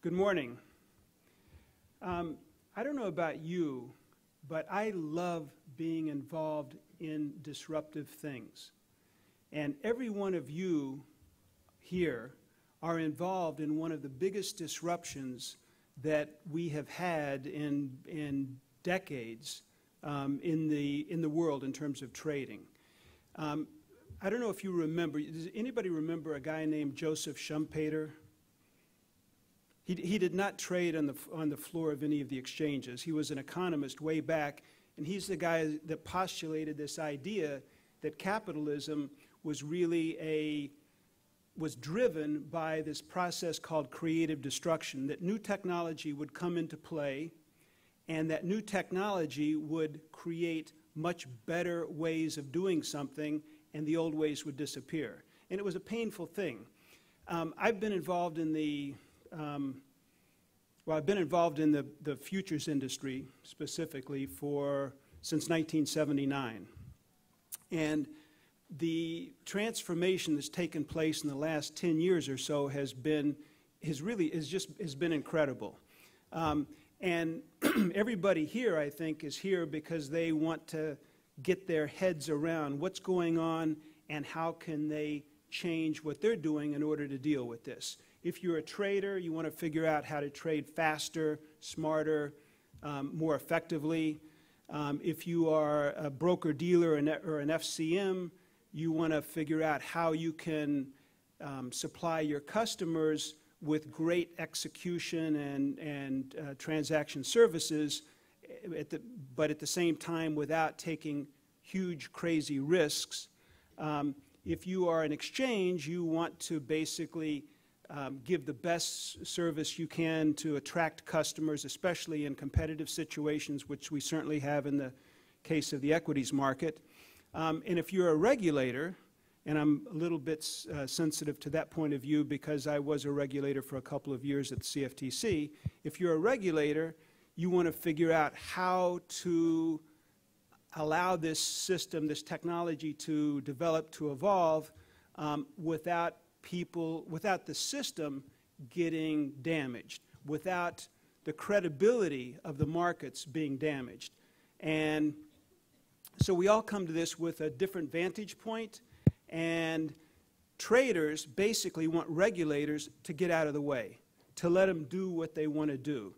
Good morning. I don't know about you, but I love being involved in disruptive things. And every one of you here are involved in one of the biggest disruptions that we have had in decades in the world in terms of trading. I don't know if you remember, does anybody remember a guy named Joseph Schumpeter? He did not trade on the floor of any of the exchanges. He was an economist way back, and he's the guy that postulated this idea that capitalism was really was driven by this process called creative destruction, that new technology would come into play, and that new technology would create much better ways of doing something, and the old ways would disappear. And it was a painful thing. I've been involved in the I've been involved in the futures industry specifically since 1979. And the transformation that's taken place in the last 10 years or so has been incredible. And everybody here, I think, is here because they want to get their heads around what's going on and how can they change what they're doing in order to deal with this. If you're a trader, you want to figure out how to trade faster, smarter, more effectively. If you are a broker-dealer or an FCM, you want to figure out how you can supply your customers with great execution and transaction services, but at the same time without taking huge, crazy risks. If you are an exchange, you want to basically give the best service you can to attract customers, especially in competitive situations, which we certainly have in the case of the equities market. And if you're a regulator, and I'm a little bit sensitive to that point of view because I was a regulator for a couple of years at the CFTC, if you're a regulator, you want to figure out how to allow this system, this technology to develop, to evolve without the system getting damaged, without the credibility of the markets being damaged. And so we all come to this with a different vantage point, and traders basically want regulators to get out of the way, to let them do what they want to do.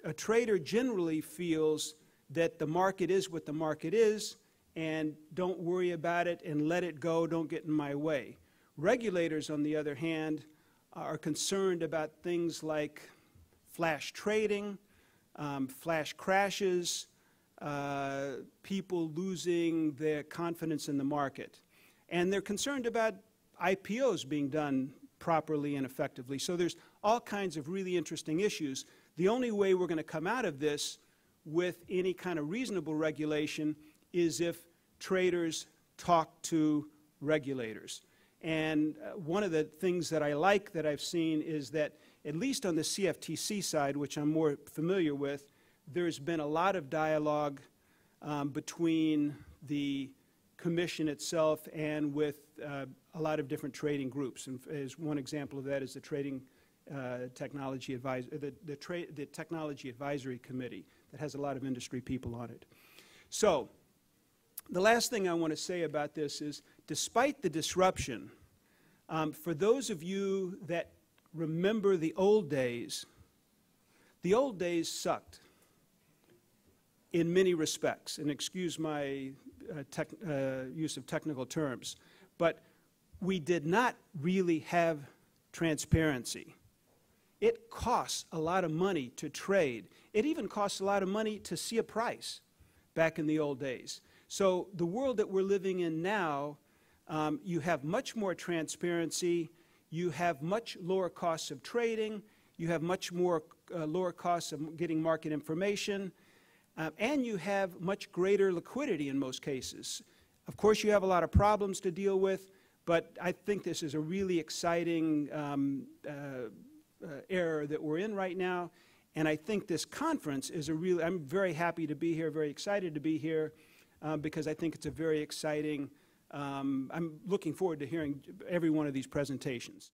A trader generally feels that the market is what the market is, and don't worry about it and let it go, don't get in my way. Regulators, on the other hand, are concerned about things like flash trading, flash crashes, people losing their confidence in the market. And they're concerned about IPOs being done properly and effectively. So there's all kinds of really interesting issues. The only way we're going to come out of this with any kind of reasonable regulation is if traders talk to regulators. And one of the things that I like that I've seen is that, at least on the CFTC side, which I'm more familiar with, there's been a lot of dialogue between the Commission itself and with a lot of different trading groups. And as one example of that is the Trading Technology the Technology Advisory Committee that has a lot of industry people on it. So the last thing I want to say about this is, despite the disruption, for those of you that remember the old days sucked in many respects, and excuse my use of technical terms, but we did not really have transparency. It costs a lot of money to trade. It even costs a lot of money to see a price back in the old days. So the world that we're living in now, you have much more transparency, you have much lower costs of trading, you have much more lower costs of getting market information, and you have much greater liquidity in most cases. Of course, you have a lot of problems to deal with, but I think this is a really exciting era that we're in right now, and I think this conference is I'm very happy to be here, very excited to be here, because I think it's a very exciting, I'm looking forward to hearing every one of these presentations.